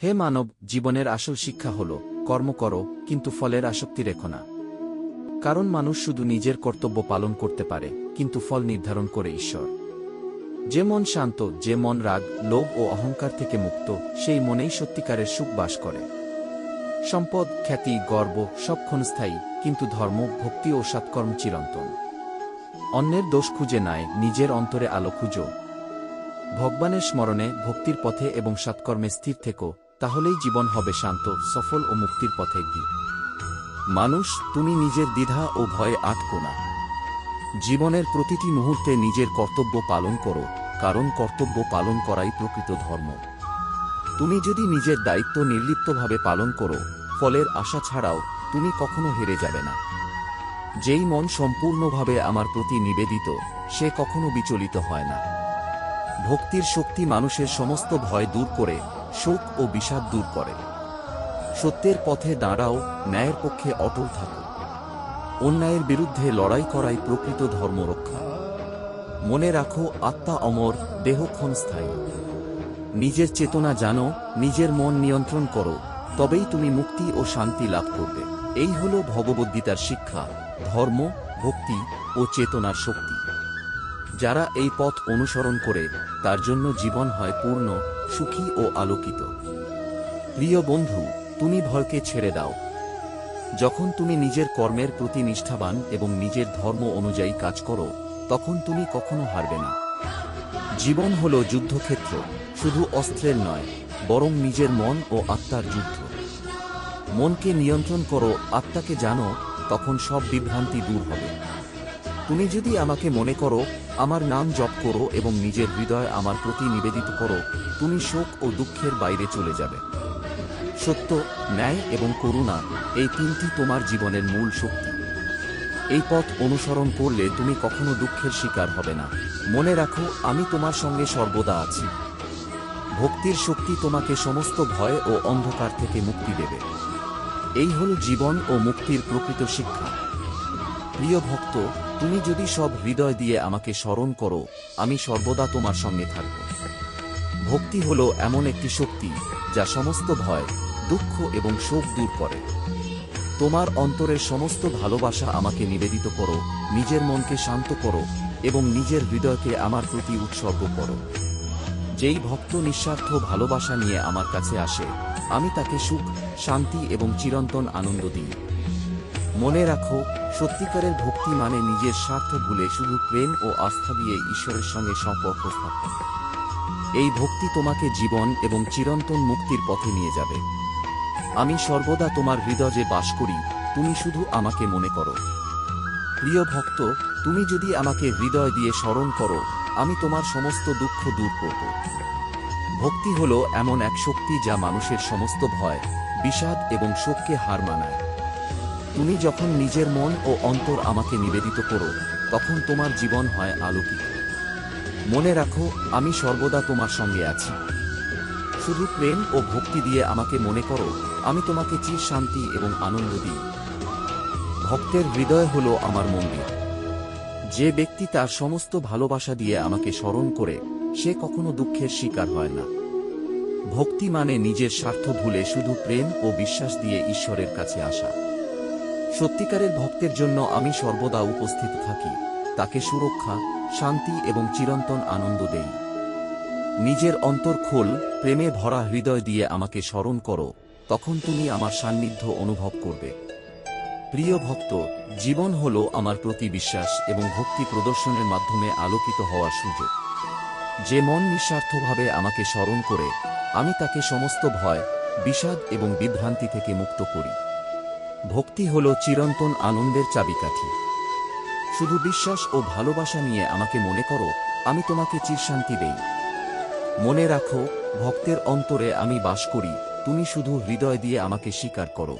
হে মানব, জীবনের আসল শিক্ষা হল কর্ম করো, কিন্তু ফলের আসক্তি রেখো না। কারণ মানুষ শুধু নিজের কর্তব্য পালন করতে পারে, কিন্তু ফল নির্ধারণ করে ঈশ্বর। যে মন শান্ত, যে মন রাগ, লোভ ও অহংকার থেকে মুক্ত, সেই মনেই সত্যিকারের সুখ বাস করে। সম্পদ, খ্যাতি, গর্ব সব ক্ষণস্থায়ী, কিন্তু ধর্ম, ভক্তি ও সৎকর্ম চিরন্তন। অন্যের দোষ খুঁজে নয়, নিজের অন্তরে আলো খুঁজো। ভগবানের স্মরণে, ভক্তির পথে এবং সৎকর্মে স্থির থেকো, তাহলেই জীবন হবে শান্ত, সফল ও মুক্তির পথে এগিয়ে। মানুষ, তুমি নিজের দ্বিধা ও ভয়ে আটকো না। জীবনের প্রতিটি মুহূর্তে নিজের কর্তব্য পালন করো, কারণ কর্তব্য পালন করাই প্রকৃত ধর্ম। তুমি যদি নিজের দায়িত্ব নির্লিপ্তভাবে পালন করো, ফলের আশা ছাড়াও, তুমি কখনো হেরে যাবে না। যেই মন সম্পূর্ণভাবে আমার প্রতি নিবেদিত, সে কখনো বিচলিত হয় না। ভক্তির শক্তি মানুষের সমস্ত ভয় দূর করে, শোক ও বিষাদ দূর করে। সত্যের পথে দাঁড়াও, ন্যায়ের পক্ষে অটল থাকো। অন্যায়ের বিরুদ্ধে লড়াই করাই প্রকৃত ধর্ম রক্ষা। মনে রাখো, আত্মা অমর, দেহ ক্ষণস্থায়ী। নিজের চেতনা জানো, নিজের মন নিয়ন্ত্রণ করো, তবেই তুমি মুক্তি ও শান্তি লাভ করবে। এই হল ভগবদ্গীতার শিক্ষা, ধর্ম, ভক্তি ও চেতনার শক্তি। যারা এই পথ অনুসরণ করে, তার জন্য জীবন হয় পূর্ণ, সুখী ও আলোকিত। প্রিয় বন্ধু, তুমি ভয়কে ছেড়ে দাও। যখন তুমি নিজের কর্মের প্রতি নিষ্ঠাবান এবং নিজের ধর্ম অনুযায়ী কাজ করো, তখন তুমি কখনো হারবে না। জীবন হল যুদ্ধক্ষেত্র, শুধু অস্ত্রের নয়, বরং নিজের মন ও আত্মার যুদ্ধ। মনকে নিয়ন্ত্রণ করো, আত্মাকে জানো, তখন সব বিভ্রান্তি দূর হবে। তুমি যদি আমাকে মনে করো, আমার নাম জপ করো এবং নিজের হৃদয় আমার প্রতি নিবেদিত করো, তুমি শোক ও দুঃখের বাইরে চলে যাবে। সত্য, ন্যায় এবং করুণা, এই তিনটি তোমার জীবনের মূল শক্তি। এই পথ অনুসরণ করলে তুমি কখনো দুঃখের শিকার হবে না। মনে রাখো, আমি তোমার সঙ্গে সর্বদা আছি। ভক্তির শক্তি তোমাকে সমস্ত ভয় ও অন্ধকার থেকে মুক্তি দেবে। এই হল জীবন ও মুক্তির প্রকৃত শিক্ষা। প্রিয় ভক্ত, তুমি যদি সব হৃদয় দিয়ে আমাকে স্মরণ করো, আমি সর্বদা তোমার সঙ্গে থাকব। ভক্তি হল এমন একটি শক্তি, যা সমস্ত ভয়, দুঃখ এবং শোক দূর করে। তোমার অন্তরের সমস্ত ভালোবাসা আমাকে নিবেদিত করো, নিজের মনকে শান্ত করো এবং নিজের হৃদয়কে আমার প্রতি উৎসর্গ করো। যেই ভক্ত নিঃস্বার্থ ভালোবাসা নিয়ে আমার কাছে আসে, আমি তাকে সুখ, শান্তি এবং চিরন্তন আনন্দ দিই। মনে রাখো, সত্যিকারের ভক্তি মানে নিজের স্বার্থ ভুলে শুধু প্রেম ও আস্থা দিয়ে ঈশ্বরের সঙ্গে সম্পর্ক স্থাপন। এই ভক্তি তোমাকে জীবন এবং চিরন্তন মুক্তির পথে নিয়ে যাবে। আমি সর্বদা তোমার হৃদয়ে বাস করি, তুমি শুধু আমাকে মনে করো। প্রিয় ভক্ত, তুমি যদি আমাকে হৃদয় দিয়ে স্মরণ করো, আমি তোমার সমস্ত দুঃখ দূর করব। ভক্তি হল এমন এক শক্তি যা মানুষের সমস্ত ভয়, বিষাদ এবং শোককে হার মানায়। তুমি যখন নিজের মন ও অন্তর আমাকে নিবেদিত করো, তখন তোমার জীবন হয় আলোকিত। মনে রাখো, আমি সর্বদা তোমার সঙ্গে আছি। শুধু প্রেম ও ভক্তি দিয়ে আমাকে মনে করো, আমি তোমাকে চির শান্তি এবং আনন্দ দিই। ভক্তের হৃদয় হল আমার মন্দির। যে ব্যক্তি তার সমস্ত ভালোবাসা দিয়ে আমাকে স্মরণ করে, সে কখনো দুঃখের শিকার হয় না। ভক্তি মানে নিজের স্বার্থ ভুলে শুধু প্রেম ও বিশ্বাস দিয়ে ঈশ্বরের কাছে আসা। সত্যিকারের ভক্তের জন্য আমি সর্বদা উপস্থিত থাকি, তাকে সুরক্ষা, শান্তি এবং চিরন্তন আনন্দ দেই। নিজের অন্তর খোল, প্রেমে ভরা হৃদয় দিয়ে আমাকে স্মরণ করো, তখন তুমি আমার সান্নিধ্য অনুভব করবে। প্রিয় ভক্ত, জীবন হল আমার প্রতি বিশ্বাস এবং ভক্তি প্রদর্শনের মাধ্যমে আলোকিত হওয়ার সুযোগ। যে মন নিঃস্বার্থভাবে আমাকে স্মরণ করে, আমি তাকে সমস্ত ভয়, বিষাদ এবং বিভ্রান্তি থেকে মুক্ত করি। ভক্তি হল চিরন্তন আনন্দের চাবিকাঠি। শুধু বিশ্বাস ও ভালোবাসা নিয়ে আমাকে মনে করো, আমি তোমাকে চিরশান্তি দেই। মনে রাখো, ভক্তের অন্তরে আমি বাস করি, তুমি শুধু হৃদয় দিয়ে আমাকে স্বীকার করো।